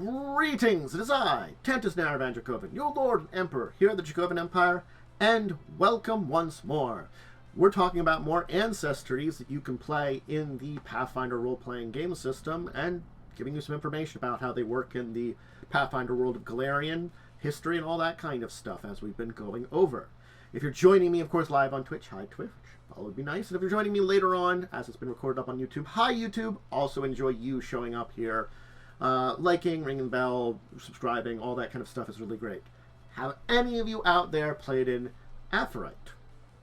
Greetings, it is I, Tentus Naravan Dracovin, your Lord and Emperor here at the Dracovin Empire, and welcome once more. We're talking about more ancestries that you can play in the Pathfinder role-playing game system, and giving you some information about how they work in the Pathfinder world of Golarion, history, and all that kind of stuff as we've been going over. If you're joining me, of course, live on Twitch, hi Twitch, follow would be nice. And if you're joining me later on, as it's been recorded up on YouTube, hi YouTube, also enjoy you showing up here. Liking, ringing the bell, subscribing, all that kind of stuff is really great. Have any of you out there played in Aphorite?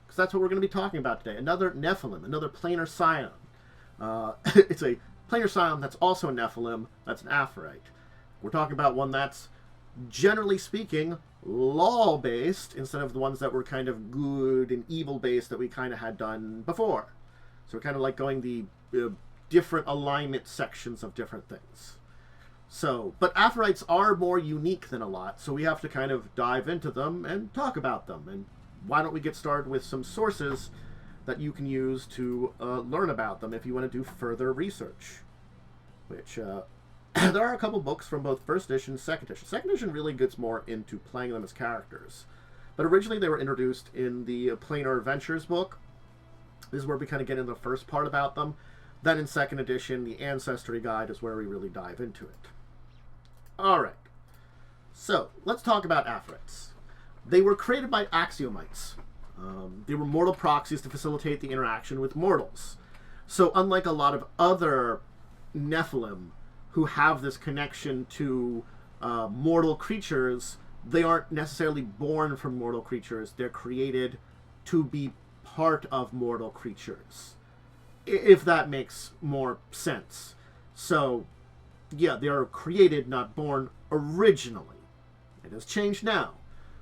Because that's what we're going to be talking about today. Another Nephilim, another Planar Scion. It's a Planar Scion that's also a Nephilim, that's an Aphorite. We're talking about one that's, generally speaking, law-based, instead of the ones that were kind of good and evil-based that we kind of had done before. So we're kind of like going the different alignment sections of different things. So, but Aphorites are more unique than a lot, so we have to kind of dive into them and talk about them. And why don't we get started with some sources that you can use to learn about them if you want to do further research. Which, there are a couple books from both first edition and second edition. Second edition really gets more into playing them as characters. But originally they were introduced in the Planar Adventures book. This is where we kind of get into the first part about them. Then in second edition, the Ancestry Guide is where we really dive into it. Alright, so let's talk about Aphorites. They were created by Axiomites. They were mortal proxies to facilitate the interaction with mortals. So unlike a lot of other Nephilim who have this connection to mortal creatures, they aren't necessarily born from mortal creatures. They're created to be part of mortal creatures, if that makes more sense. So yeah, they are created, not born originally. It has changed now.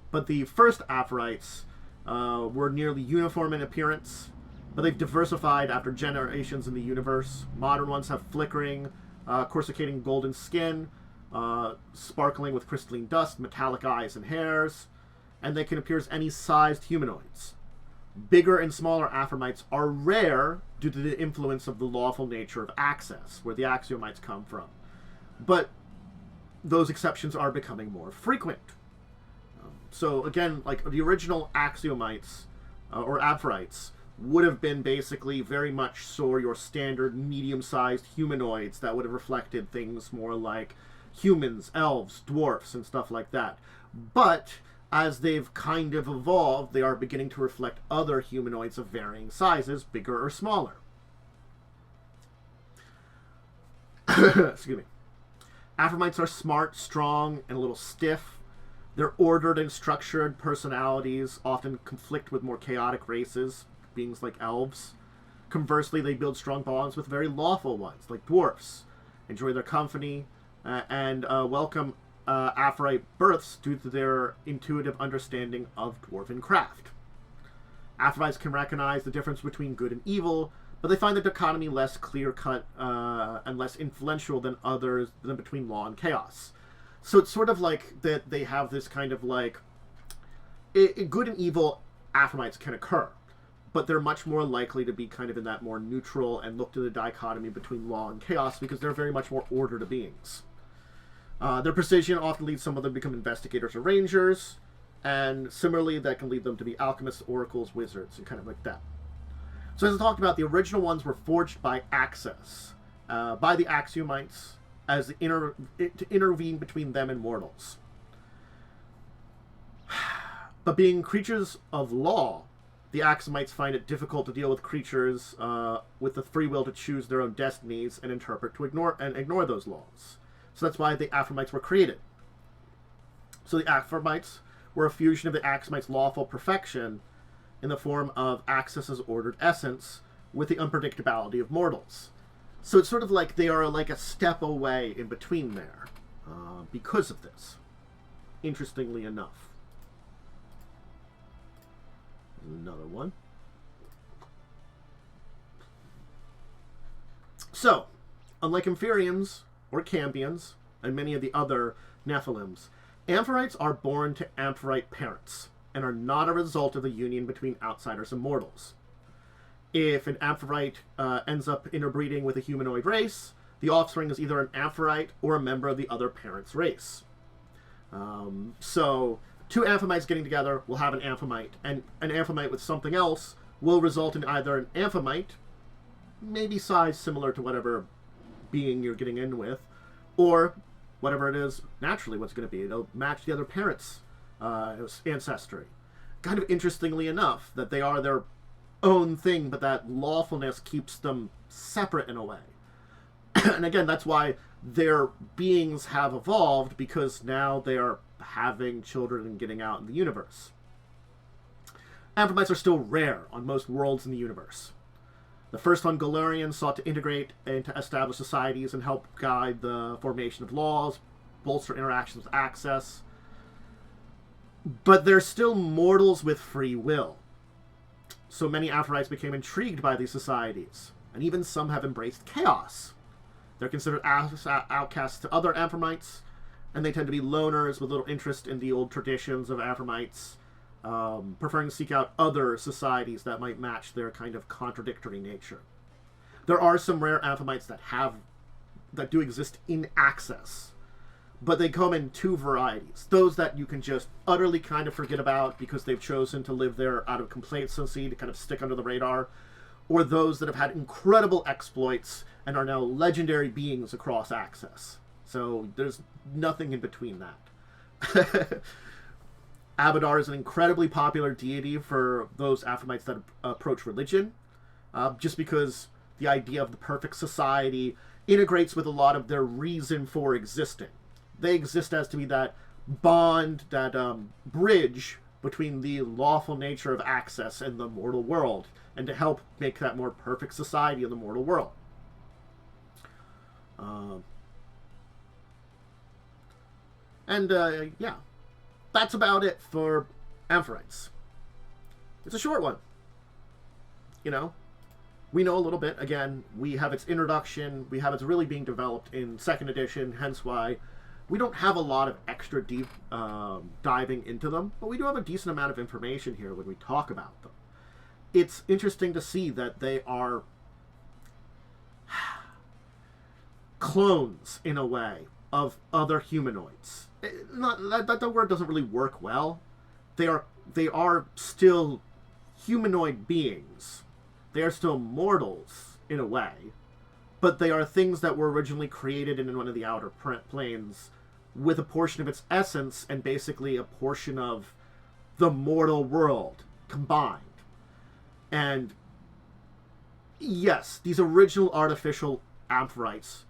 But the first Aphorites were nearly uniform in appearance, but they've diversified after generations in the universe. Modern ones have flickering, coruscating golden skin, sparkling with crystalline dust, metallic eyes and hairs, and they can appear as any sized humanoids. Bigger and smaller Aphorites are rare due to the influence of the lawful nature of access, where the Axiomites come from. But those exceptions are becoming more frequent. So again, like the original Axiomites, or Aphorites, would have been basically very much so your standard medium-sized humanoids that would have reflected things more like humans, elves, dwarfs, and stuff like that. But as they've kind of evolved, they are beginning to reflect other humanoids of varying sizes, bigger or smaller. Excuse me. Aphorites are smart, strong, and a little stiff. Their ordered and structured personalities often conflict with more chaotic races, beings like elves. Conversely, they build strong bonds with very lawful ones, like dwarfs, enjoy their company, and welcome Aphorite births due to their intuitive understanding of dwarven craft. Aphorites can recognize the difference between good and evil, but they find the dichotomy less clear-cut and less influential than others, than between law and chaos. So it's sort of like that they have this kind of like... good and evil Aphorites can occur, but they're much more likely to be kind of in that more neutral and look to the dichotomy between law and chaos because they're very much more ordered beings. Their precision often leads some of them to become investigators or rangers, and similarly that can lead them to be alchemists, oracles, wizards, and kind of like that. So as I talked about, the original ones were forged by access, by the Axiomites, as to intervene between them and mortals. But being creatures of law, the Axiomites find it difficult to deal with creatures with the free will to choose their own destinies and ignore those laws. So that's why the Aphorites were created. So the Aphorites were a fusion of the Axiomites' lawful perfection in the form of Access's ordered essence with the unpredictability of mortals. So it's sort of like they are like a step away in between there because of this, interestingly enough. Another one. So, unlike Amphireans or Cambions and many of the other Nephilims, Aphorites are born to Aphorite parents and are not a result of the union between outsiders and mortals. If an Aphorite ends up interbreeding with a humanoid race, the offspring is either an Aphorite or a member of the other parent's race. So two Amphomites getting together will have an Amphomite, and an Amphomite with something else will result in either an Amphomite, maybe size similar to whatever being you're getting in with, or whatever it is naturally what's going to be. It'll match the other parent's ancestry. Kind of interestingly enough, that they are their own thing, but that lawfulness keeps them separate in a way. And again, that's why their beings have evolved, because now they are having children and getting out in the universe. Amphomites are still rare on most worlds in the universe. The first on Golarion sought to integrate into established societies and help guide the formation of laws, bolster interactions with access. But they're still mortals with free will. So many Aphorites became intrigued by these societies, and even some have embraced chaos. They're considered outcasts to other Aphorites, and they tend to be loners with little interest in the old traditions of Aphorites, preferring to seek out other societies that might match their kind of contradictory nature. There are some rare Aphorites that do exist in Access, but they come in two varieties. Those that you can just utterly kind of forget about because they've chosen to live there out of complacency to kind of stick under the radar, or those that have had incredible exploits and are now legendary beings across Access. So there's nothing in between that. Abadar is an incredibly popular deity for those Aphorites that approach religion, just because the idea of the perfect society integrates with a lot of their reason for existing. They exist as to be that bond, that bridge between the lawful nature of Access and the mortal world, and to help make that more perfect society in the mortal world. Yeah, that's about it for Aphorites. It's a short one. You know, we know a little bit. Again, we have its introduction. We have its really being developed in 2nd edition, hence why we don't have a lot of extra deep diving into them, but we do have a decent amount of information here when we talk about them. It's interesting to see that they are clones, in a way, of other humanoids. Not that the word doesn't really work well. They are still humanoid beings. They are still mortals, in a way, but they are things that were originally created in one of the outer planes with a portion of its essence and basically a portion of the mortal world combined. And yes, these original artificial Aphorites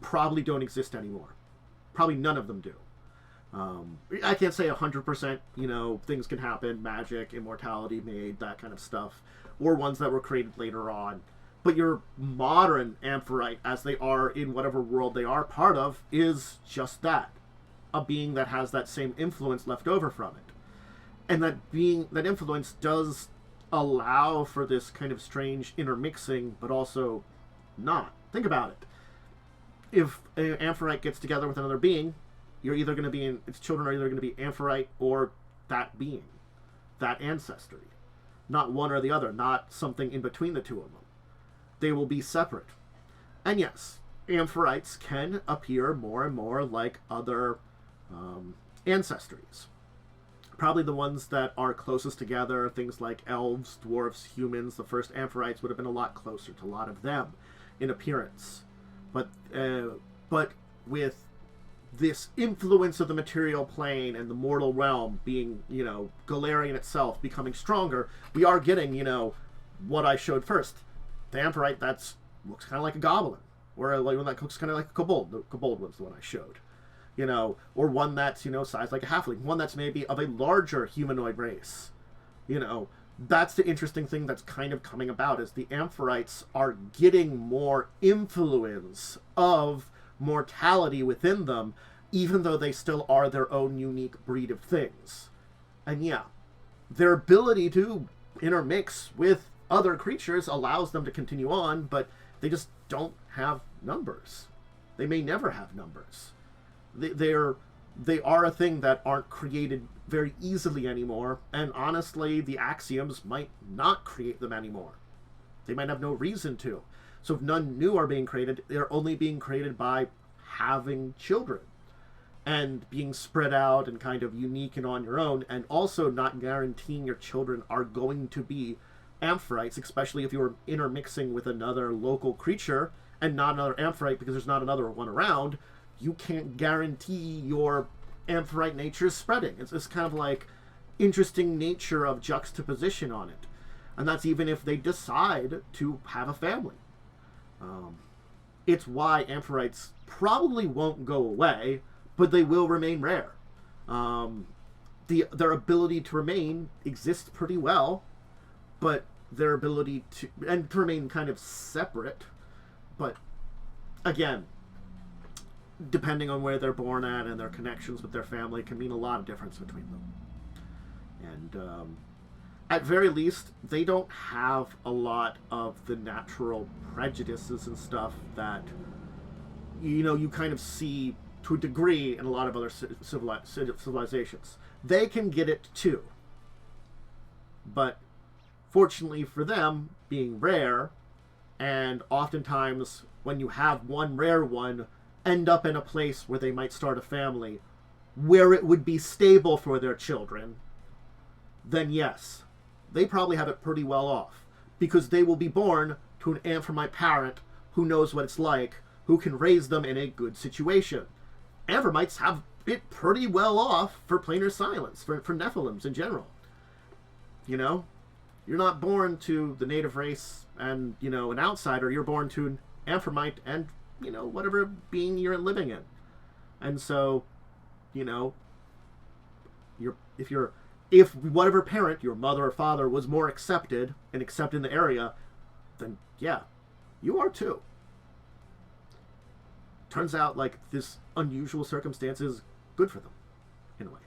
probably don't exist anymore. Probably none of them do. I can't say 100%, you know, things can happen, magic, immortality made, that kind of stuff, or ones that were created later on. But your modern Aphorite, as they are in whatever world they are part of, is just that. A being that has that same influence left over from it. And that influence does allow for this kind of strange intermixing, but also not. Think about it. If an Aphorite gets together with another being, you're either going to be its children are either going to be Aphorite or that being, that ancestry. Not one or the other, not something in between the two of them. They will be separate. And yes, Aphorites can appear more and more like other ancestries. Probably the ones that are closest together, things like elves, dwarves, humans. The first Aphorites would have been a lot closer to a lot of them in appearance. But with this influence of the material plane and the mortal realm being, you know, Golarion itself becoming stronger, we are getting, you know, what I showed first. The Aphorite looks kind of like a goblin, or like one that looks kind of like a kobold. The kobold was the one I showed, you know, or one that's, you know, sized like a halfling, one that's maybe of a larger humanoid race, you know. That's the interesting thing that's kind of coming about, is the Aphorites are getting more influence of mortality within them, even though they still are their own unique breed of things. And yeah, their ability to intermix with other creatures allows them to continue on, but they just don't have numbers. They may never have numbers. They are a thing that aren't created very easily anymore, and honestly, the axioms might not create them anymore. They might have no reason to. So if none new are being created, they're only being created by having children and being spread out and kind of unique and on your own, and also not guaranteeing your children are going to be Aphorites, especially if you're intermixing with another local creature and not another Aphorite because there's not another one around. You can't guarantee your Aphorite nature is spreading. It's this kind of like interesting nature of juxtaposition on it. And that's even if they decide to have a family. It's why Aphorites probably won't go away, but they will remain rare. Their ability to remain exists pretty well, but their ability to remain kind of separate. But again, depending on where they're born at and their connections with their family can mean a lot of difference between them. And at very least, they don't have a lot of the natural prejudices and stuff that, you know, you kind of see to a degree in a lot of other civilizations. They can get it too. But fortunately for them, being rare, and oftentimes when you have one rare one, end up in a place where they might start a family, where it would be stable for their children, then yes, they probably have it pretty well off. Because they will be born to an Aphorite parent who knows what it's like, who can raise them in a good situation. Aphorites have it pretty well off for Planar Science, for Nephilims in general. You know? You're not born to the native race and, you know, an outsider. You're born to an Aphorite and, you know, whatever being you're living in. And so, you know, if whatever parent, your mother or father, was more accepted and accepted in the area, then yeah, you are too. Turns out, like, this unusual circumstance is good for them, in a way.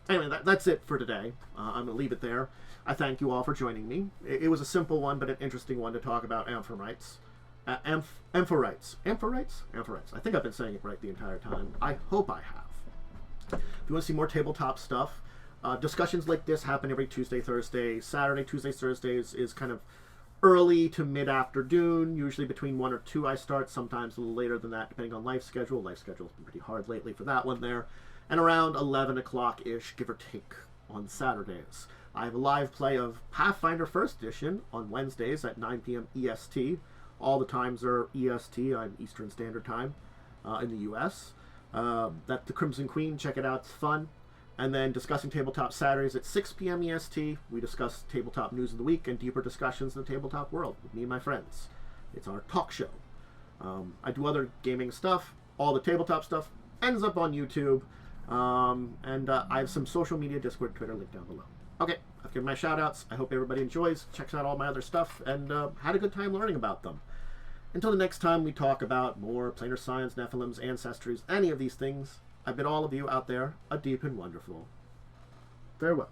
Anyway, that's it for today. I'm going to leave it there. I thank you all for joining me. It was a simple one, but an interesting one to talk about Aphorites. Aphorites. Aphorites? Aphorites. I think I've been saying it right the entire time. I hope I have. If you want to see more tabletop stuff, discussions like this happen every Tuesday, Thursday. Saturday, Tuesdays, Thursdays is kind of early to mid-afternoon. Usually between 1 or 2 I start, sometimes a little later than that, depending on life schedule. Life schedule's been pretty hard lately for that one there. And around 11 o'clock-ish, give or take, on Saturdays. I have a live play of Pathfinder 1st Edition on Wednesdays at 9 p.m. EST. All the times are EST, I'm Eastern Standard Time, in the U.S. That's the Crimson Queen. Check it out. It's fun. And then Discussing Tabletop Saturdays at 6 p.m. EST. We discuss tabletop news of the week and deeper discussions in the tabletop world with me and my friends. It's our talk show. I do other gaming stuff. All the tabletop stuff ends up on YouTube. And I have some social media, Discord, Twitter, link down below. Okay, I've given my shout-outs. I hope everybody enjoys, checks out all my other stuff, and had a good time learning about them. Until the next time we talk about more Planar Science, Nephilims, Ancestries, any of these things, I bid all of you out there a deep and wonderful farewell.